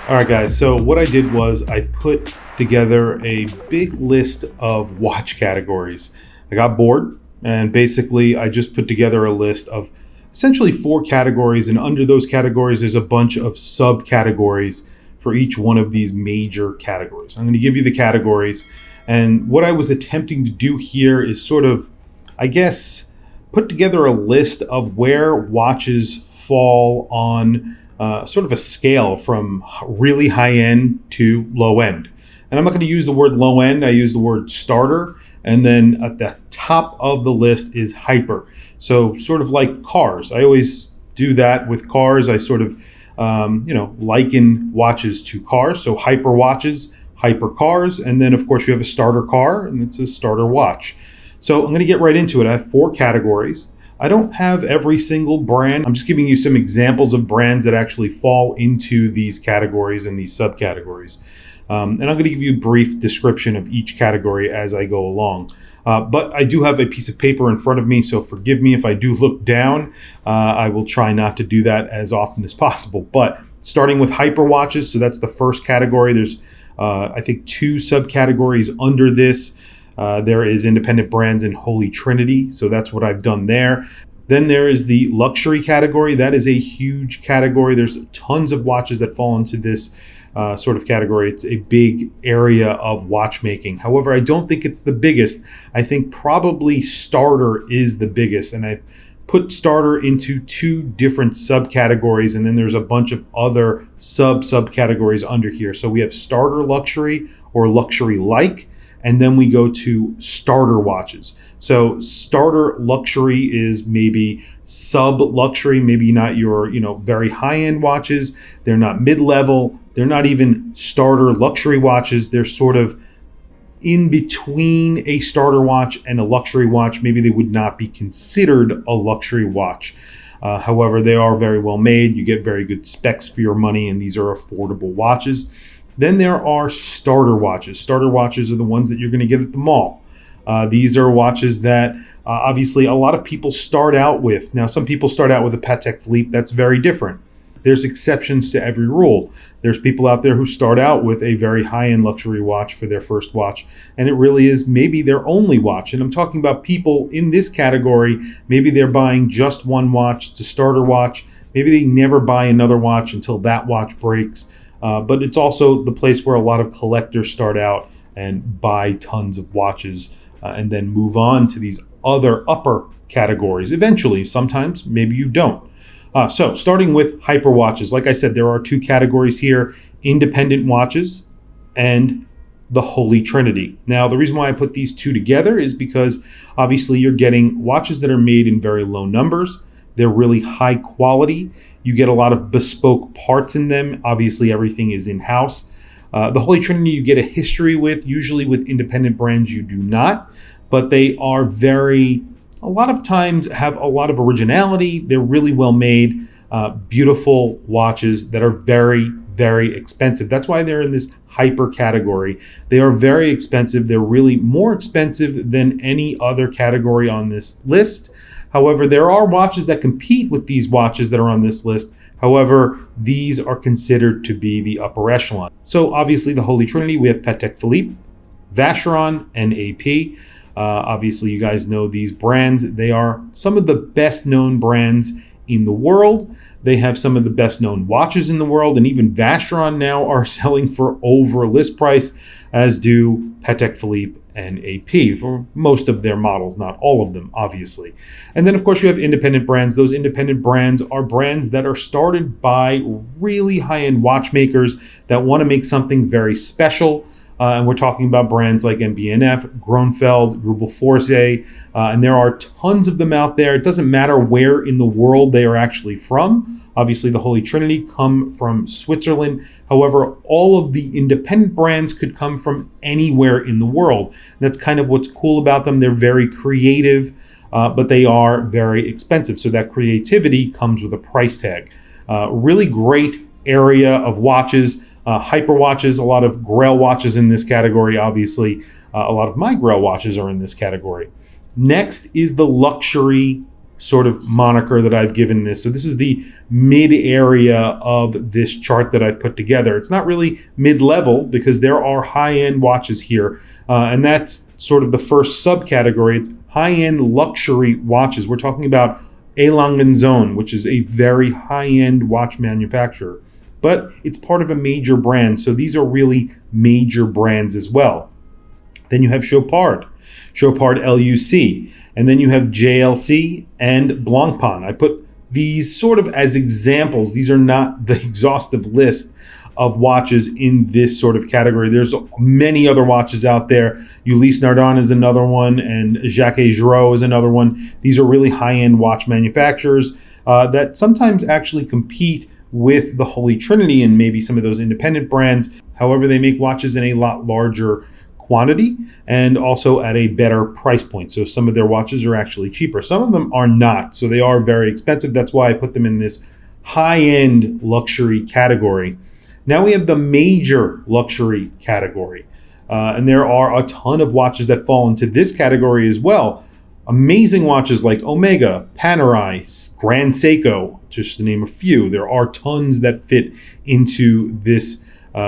All right, guys. So what I did was I put together a big list of watch categories. I got bored, and basically I just put together a list of essentially four categories, and under those categories there's a bunch of subcategories for each one of these major categories. I'm going to give you the categories, and what I was attempting to do here is sort of, I guess, put together a list of where watches fall on sort of a scale from really high end to low end. And I'm not going to use the word low end, I use the word starter. And then at the top of the list is hyper. So, sort of like cars. I always do that with cars. I sort of, liken watches to cars. So, hyper watches, hyper cars. And then, of course, you have a starter car, and it's a starter watch. So, I'm going to get right into it. I have four categories. I don't have every single brand. I'm just giving you some examples of brands that actually fall into these categories and these subcategories. And I'm going to give you a brief description of each category as I go along. But I do have a piece of paper in front of me, so forgive me if I do look down. I will try not to do that as often as possible. But starting with hyper watches, so that's the first category. There's, I think, two subcategories under this. There is independent brands and Holy Trinity, so that's what I've done there. Then there is the luxury category. That is a huge category. There's tons of watches that fall into this sort of category. It's a big area of watchmaking. However, I don't think it's the biggest. I think probably starter is the biggest, and I put starter into two different subcategories, and then there's a bunch of other subcategories under here. So we have starter luxury or luxury like, and then we go to starter watches. So starter luxury is maybe sub luxury, maybe not your, very high end watches. They're not mid level. They're not even starter luxury watches. They're sort of in between a starter watch and a luxury watch. Maybe they would not be considered a luxury watch. However, they are very well made. You get very good specs for your money, and these are affordable watches. Then there are starter watches. Starter watches are the ones that you're going to get at the mall. These are watches that obviously a lot of people start out with. Now, some people start out with a Patek Philippe. That's very different. There's exceptions to every rule. There's people out there who start out with a very high-end luxury watch for their first watch, and it really is maybe their only watch. And I'm talking about people in this category. Maybe they're buying just one watch. It's a starter watch. Maybe they never buy another watch until that watch breaks. But it's also the place where a lot of collectors start out and buy tons of watches and then move on to these other upper categories. Eventually, sometimes, maybe you don't. So starting with hyper watches, like I said, there are two categories here: independent watches and the Holy Trinity. Now, the reason why I put these two together is because obviously you're getting watches that are made in very low numbers. They're really high quality. You get a lot of bespoke parts in them. Obviously, everything is in-house. The Holy Trinity you get a history with. Usually with independent brands, you do not. But they are a lot of times have a lot of originality. They're really well made, beautiful watches that are very, very expensive. That's why they're in this hyper category. They are very expensive. They're really more expensive than any other category on this list. However, there are watches that compete with these watches that are on this list. However, these are considered to be the upper echelon. So obviously the Holy Trinity, we have Patek Philippe, Vacheron, and AP. Obviously, you guys know these brands. They are some of the best known brands in the world. They have some of the best known watches in the world, and even Vacheron now are selling for over list price, as do Patek Philippe and AP for most of their models, not all of them, obviously. And then, of course, you have independent brands. Those independent brands are brands that are started by really high-end watchmakers that want to make something very special. And we're talking about brands like MB&f, Grönfeld, Grubel Forze, and there are tons of them out there. It doesn't matter where in the world they are actually from. Obviously, the Holy Trinity come from Switzerland. However, all of the independent brands could come from anywhere in the world. And that's kind of what's cool about them. They're very creative, but they are very expensive. So that creativity comes with a price tag. Really great area of watches. Hyper watches, a lot of Grail watches in this category, obviously. A lot of my Grail watches are in this category. Next is the luxury sort of moniker that I've given this. So this is the mid area of this chart that I've put together. It's not really mid-level because there are high-end watches here. And that's sort of the first subcategory. It's high-end luxury watches. We're talking about A. Lange & Söhne, which is a very high-end watch manufacturer. But it's part of a major brand. So these are really major brands as well. Then you have Chopard LUC. And then you have JLC and Blancpain. I put these sort of as examples. These are not the exhaustive list of watches in this sort of category. There's many other watches out there. Ulysse Nardin is another one, and Jacques Giraud is another one. These are really high-end watch manufacturers that sometimes actually compete with the Holy Trinity and maybe some of those independent brands. However, they make watches in a lot larger quantity and also at a better price point. So some of their watches are actually cheaper. Some of them are not. So they are very expensive. That's why I put them in this high-end luxury category. Now we have the major luxury category. And there are a ton of watches that fall into this category as well. Amazing watches like Omega, Panerai, Grand Seiko, just to name a few. There are tons that fit into this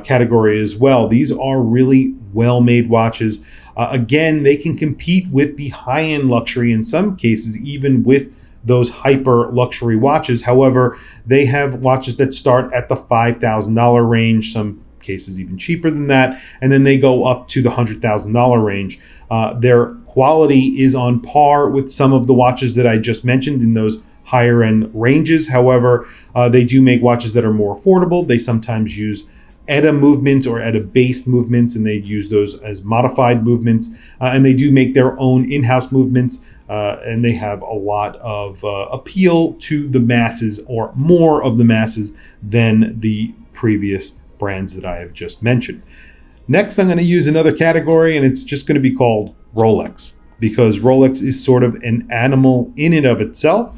category as well. These are really well-made watches. Again, they can compete with the high-end luxury in some cases, even with those hyper luxury watches. However, they have watches that start at the $5,000 range, some cases even cheaper than that, and then they go up to the $100,000 range. Their quality is on par with some of the watches that I just mentioned in those higher end ranges. However, they do make watches that are more affordable. They sometimes use ETA movements or ETA-based movements, and they use those as modified movements. And they do make their own in-house movements, and they have a lot of appeal to the masses, or more of the masses than the previous brands that I have just mentioned. Next, I'm going to use another category, and it's just going to be called Rolex, because Rolex is sort of an animal in and of itself.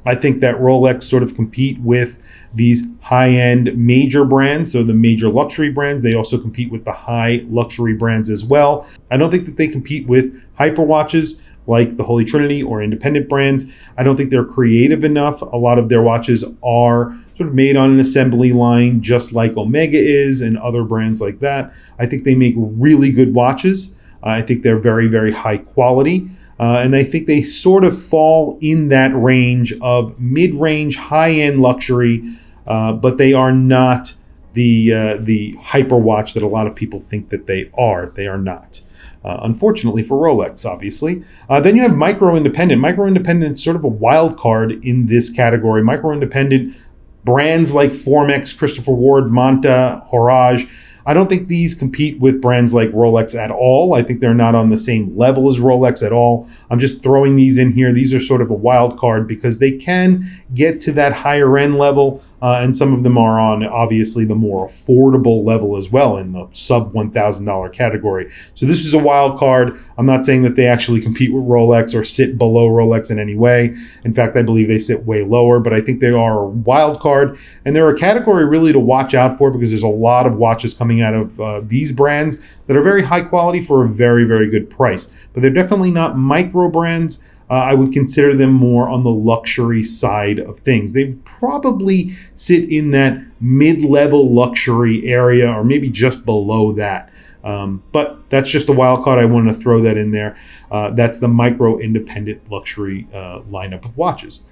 I think that Rolex sort of compete with these high-end major brands, so the major luxury brands. They also compete with the high luxury brands as well. I don't think that they compete with hyper watches like the Holy Trinity or independent brands. I don't think they're creative enough. A lot of their watches are sort of made on an assembly line, just like Omega is and other brands like that. I think they make really good watches. I think they're very, very high quality. And I think they sort of fall in that range of mid-range, high-end luxury, but they are not the hyper watch that a lot of people think that they are. They are not. Unfortunately for Rolex, obviously. Then you have micro-independent. Micro-independent is sort of a wild card in this category. Micro-independent brands like Formex, Christopher Ward, Manta, Horage. I don't think these compete with brands like Rolex at all. I think they're not on the same level as Rolex at all. I'm just throwing these in here. These are sort of a wild card because they can get to that higher end level, and some of them are on obviously the more affordable level as well in the sub $1,000 category. So this is a wild card. I'm not saying that they actually compete with Rolex or sit below Rolex in any way. In fact, I believe they sit way lower, but I think they are a wild card, and they're a category really to watch out for because there's a lot of watches coming out of these brands that are very high quality for a very, very good price. But they're definitely not micro brands. I would consider them more on the luxury side of things. They probably sit in that mid-level luxury area or maybe just below that. But that's just a wild card. I wanted to throw that in there. That's the micro-independent luxury lineup of watches.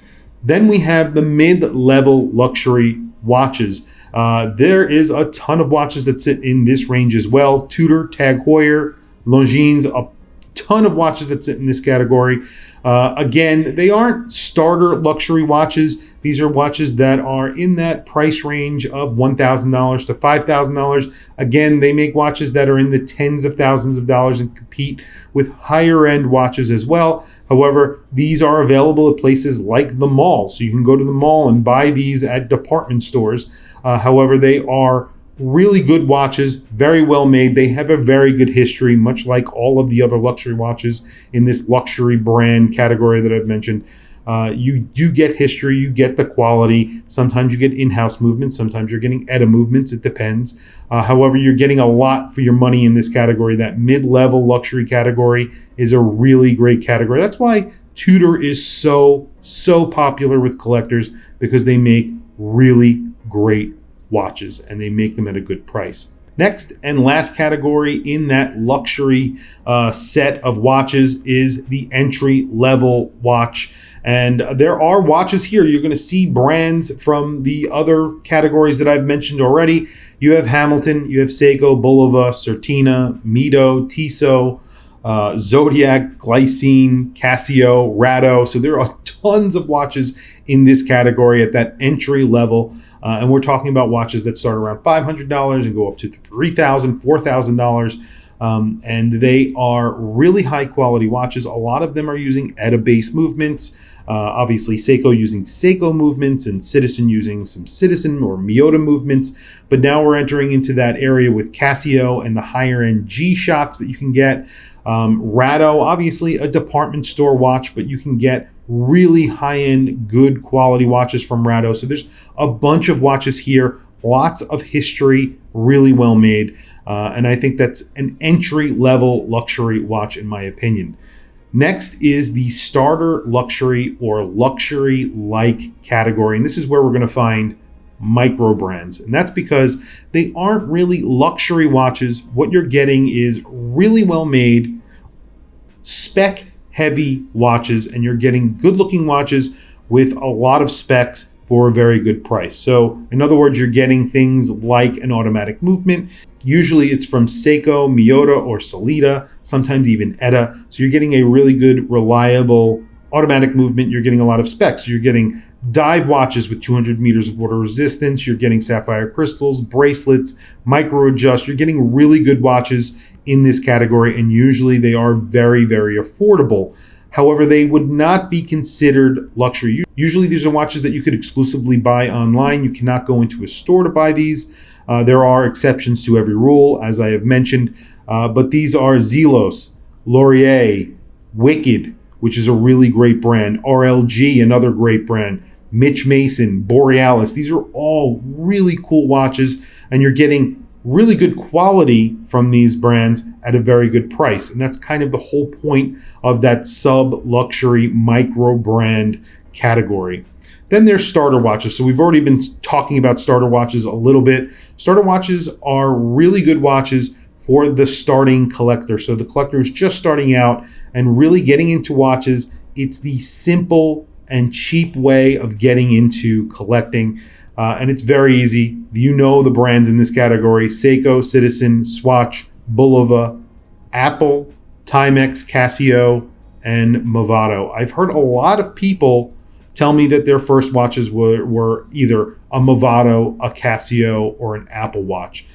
Then we have the mid-level luxury watches. There is a ton of watches that sit in this range as well. Tudor, Tag Heuer, Longines, a ton of watches that sit in this category. Again, they aren't starter luxury watches. These are watches that are in that price range of $1,000 to $5,000. Again, they make watches that are in the tens of thousands of dollars and compete with higher end watches as well. However, these are available at places like the mall. So you can go to the mall and buy these at department stores. However, they are really good watches, very well made. They have a very good history, much like all of the other luxury watches in this luxury brand category that I've mentioned. You do get history, you get the quality. Sometimes you get in-house movements, sometimes you're getting ETA movements, it depends. However, you're getting a lot for your money in this category. That mid-level luxury category is a really great category. That's why Tudor is so popular with collectors because they make really great watches and they make them at a good price. Next and last category in that luxury set of watches is the entry level watch. And there are watches here. You're going to see brands from the other categories that I've mentioned already. You have Hamilton, you have Seiko, Bulova, Certina, Mito, Tissot, Zodiac, Glycine, Casio, Rado. So there are tons of watches in this category at that entry level. And we're talking about watches that start around $500 and go up to $3,000, $4,000. And they are really high quality watches. A lot of them are using ETA-based movements. Obviously, Seiko using Seiko movements and Citizen using some Citizen or Miyota movements. But now we're entering into that area with Casio and the higher end G-Shocks that you can get. Rado, obviously a department store watch, but you can get really high-end, good quality watches from Rado. So there's a bunch of watches here, lots of history, really well made. And I think that's an entry-level luxury watch in my opinion. Next is the starter luxury or luxury-like category. And this is where we're going to find micro brands. And that's because they aren't really luxury watches. What you're getting is really well made, spec heavy watches, and you're getting good looking watches with a lot of specs for a very good price. So in other words, you're getting things like an automatic movement. Usually it's from Seiko, Miyota, or Sellita, sometimes even ETA. So you're getting a really good, reliable automatic movement. You're getting a lot of specs. You're getting dive watches with 200 meters of water resistance. You're getting sapphire crystals, bracelets, micro adjust. You're getting really good watches in this category, and usually they are very, very affordable. However, they would not be considered luxury. Usually these are watches that you could exclusively buy online. You cannot go into a store to buy these. There are exceptions to every rule, as I have mentioned, but these are Zelos, Laurier, Wicked, which is a really great brand, RLG, another great brand, Mitch Mason, Borealis. These are all really cool watches, and you're getting really good quality from these brands at a very good price. And that's kind of the whole point of that sub-luxury micro brand category. Then there's starter watches. So we've already been talking about starter watches a little bit. Starter watches are really good watches for the starting collector. So the collector is just starting out and really getting into watches. It's the simple and cheap way of getting into collecting. And it's very easy. You know the brands in this category: Seiko, Citizen, Swatch, Bulova, Apple, Timex, Casio, and Movado. I've heard a lot of people tell me that their first watches were either a Movado, a Casio, or an Apple watch.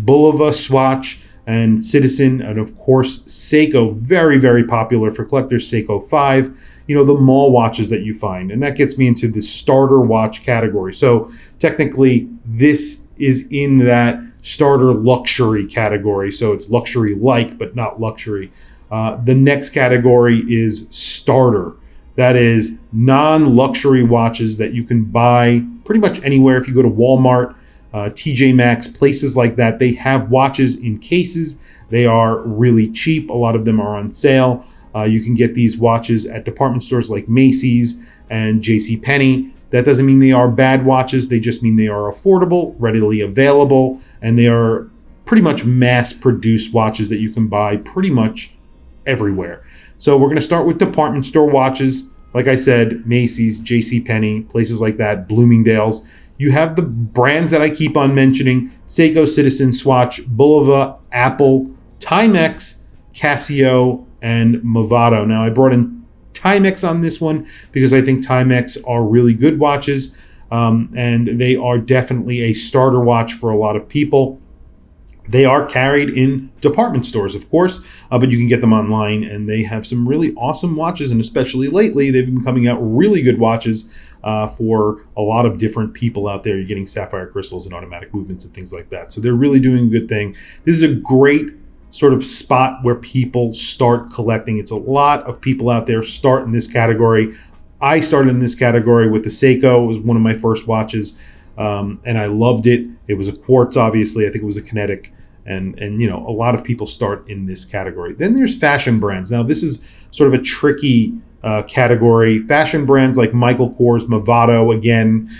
Bulova, Swatch, and Citizen, and of course Seiko, very, very popular for collectors. Seiko 5, you know, the mall watches that you find. And that gets me into the starter watch category. So technically this is in that starter luxury category. So it's luxury like, but not luxury. The next category is starter. That is non-luxury watches that you can buy pretty much anywhere. If you go to Walmart, TJ Maxx, places like that, they have watches in cases. They are really cheap. A lot of them are on sale. You can get these watches at department stores like Macy's and JCPenney. That doesn't mean they are bad watches. They just mean they are affordable, readily available, and they are pretty much mass-produced watches that you can buy pretty much everywhere. So we're going to start with department store watches. Like I said, Macy's, JCPenney, places like that, Bloomingdale's. You have the brands that I keep on mentioning: Seiko, Citizen, Swatch, Bulova, Apple, Timex, Casio, and Movado. Now I brought in Timex on this one because I think Timex are really good watches, and they are definitely a starter watch for a lot of people. They are carried in department stores, of course, but you can get them online, and they have some really awesome watches, and especially lately, they've been coming out really good watches for a lot of different people out there. You're getting sapphire crystals and automatic movements and things like that. So they're really doing a good thing. This is a great sort of spot where people start collecting. It's a lot of people out there start in this category. I started in this category with the Seiko. It was one of my first watches, and I loved it. It was a quartz, obviously. I think it was a kinetic. And you know, a lot of people start in this category. Then there's fashion brands. Now this is sort of a tricky category. Fashion brands like Michael Kors, Movado, again,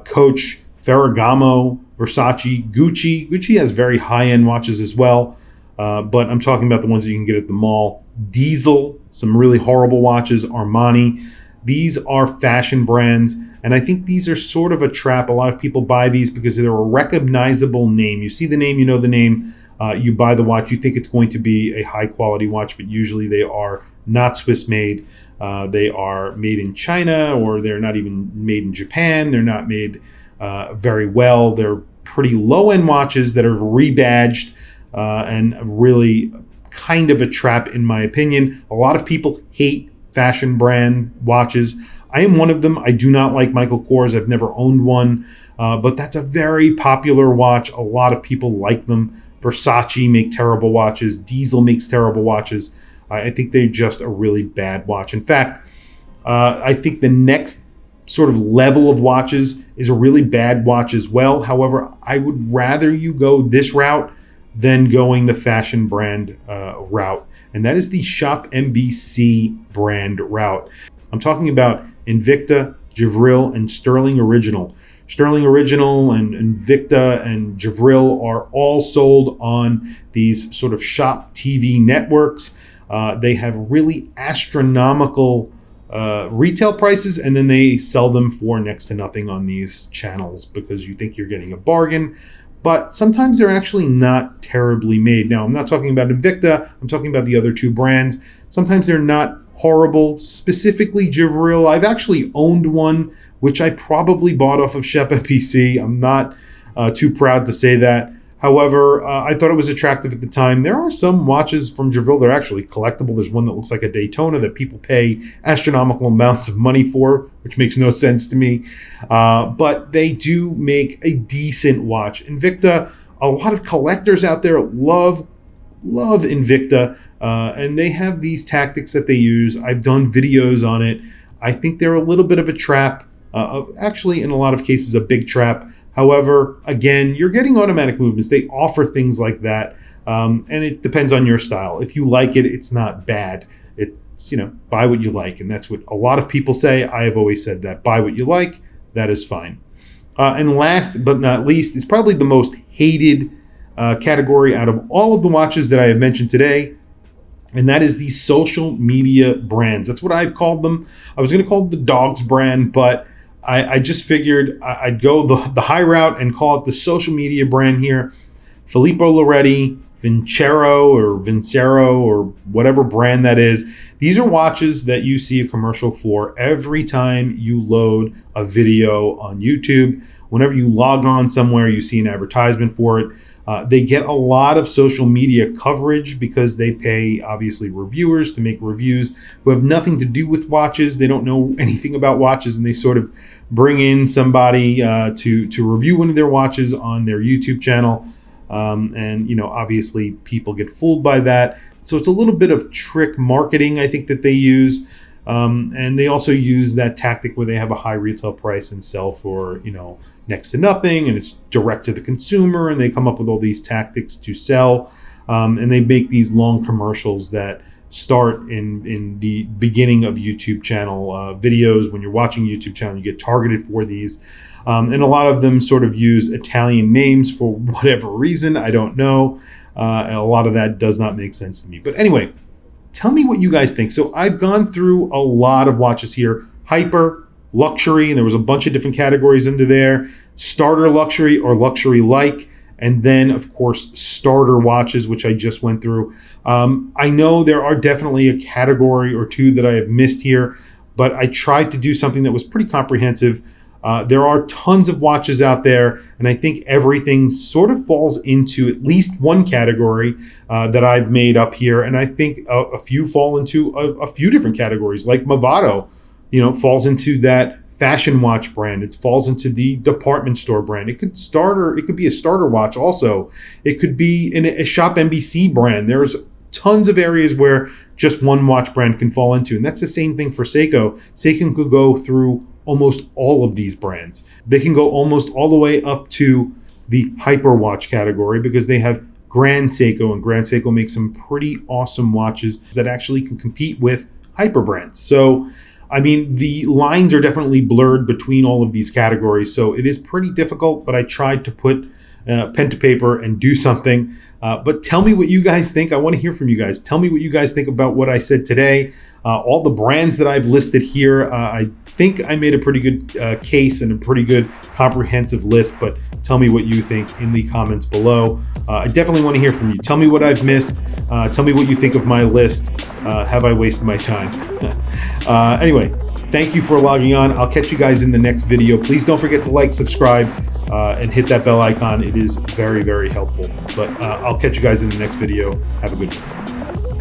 Coach, Ferragamo, Versace, Gucci. Gucci has very high-end watches as well, but I'm talking about the ones that you can get at the mall. Diesel, some really horrible watches. Armani. These are fashion brands, and I think these are sort of a trap. A lot of people buy these because they're a recognizable name. You see the name, you know the name. You buy the watch, you think it's going to be a high-quality watch, but usually they are not Swiss-made. They are made in China, or they're not even made in Japan. They're not made very well. They're pretty low-end watches that are rebadged and really kind of a trap, in my opinion. A lot of people hate fashion brand watches. I am one of them. I do not like Michael Kors. I've never owned one, but that's a very popular watch. A lot of people like them. Versace make terrible watches. Diesel makes terrible watches. I think they're just a really bad watch. In fact, I think the next sort of level of watches is a really bad watch as well. However, I would rather you go this route than going the fashion brand route. And that is the Shop MBC brand route. I'm talking about Invicta, Javril, and Sterling Original. Sterling Original and Invicta and Javril are all sold on these sort of Shop TV networks. They have really astronomical retail prices, and then they sell them for next to nothing on these channels because you think you're getting a bargain. But sometimes they're actually not terribly made. Now, I'm not talking about Invicta. I'm talking about the other two brands. Sometimes they're not horrible. Specifically, Javril. I've actually owned one, which I probably bought off of Shop PC. I'm not too proud to say that. However, I thought it was attractive at the time. There are some watches from Javril that are actually collectible. There's one that looks like a Daytona that people pay astronomical amounts of money for, which makes no sense to me. But they do make a decent watch. Invicta, a lot of collectors out there love Invicta, and they have these tactics that they use. I've done videos on it. I think they're a little bit of a trap, actually in a lot of cases a big trap. However, again, you're getting automatic movements. They offer things like that, and it depends on your style. If you like it, it's not bad. It's, buy what you like, and that's what a lot of people say. I have always said that. Buy what you like, that is fine. And last but not least is probably the most hated category out of all of the watches that I have mentioned today, and that is the social media brands. That's what I've called them. I was going to call it the dogs brand, but I just figured I'd go the high route and call it the social media brand here. Filippo Loretti, Vincero, or whatever brand that is. These are watches that you see a commercial for every time you load a video on YouTube. Whenever you log on somewhere, you see an advertisement for it. They get a lot of social media coverage because they pay, obviously, reviewers to make reviews who have nothing to do with watches. They don't know anything about watches, and they sort of bring in somebody to review one of their watches on their YouTube channel. And obviously, people get fooled by that. So it's a little bit of trick marketing, I think, that they use. And they also use that tactic where they have a high retail price and sell for, next to nothing, and it's direct to the consumer, and they come up with all these tactics to sell. And they make these long commercials that start in the beginning of YouTube channel videos. When you're watching YouTube channel, you get targeted for these. And a lot of them sort of use Italian names for whatever reason. I don't know. And a lot of that does not make sense to me. But anyway, tell me what you guys think. So I've gone through a lot of watches here. Hyper, luxury, and there was a bunch of different categories under there. Starter luxury or luxury-like. And then, of course, starter watches, which I just went through. I know there are definitely a category or two that I have missed here, but I tried to do something that was pretty comprehensive. There are tons of watches out there, and I think everything sort of falls into at least one category that I've made up here. And I think a few fall into a few different categories, like Movado, falls into that fashion watch brand. It falls into the department store brand. It could be a starter watch also. It could be in a Shop NBC brand. There's tons of areas where just one watch brand can fall into. And that's the same thing for Seiko. Seiko could go through almost all of these brands. They can go almost all the way up to the hyper watch category because they have Grand Seiko, and Grand Seiko makes some pretty awesome watches that actually can compete with hyper brands. So, I mean, the lines are definitely blurred between all of these categories. So it is pretty difficult, but I tried to put pen to paper and do something. But tell me what you guys think. I want to hear from you guys. Tell me what you guys think about what I said today. All the brands that I've listed here, I think I made a pretty good case and a pretty good comprehensive list, but tell me what you think in the comments below. I definitely want to hear from you. Tell me what I've missed. Tell me what you think of my list. Have I wasted my time? Anyway, thank you for logging on. I'll catch you guys in the next video. Please don't forget to like, subscribe, and hit that bell icon. It is very, very helpful. But I'll catch you guys in the next video. Have a good one.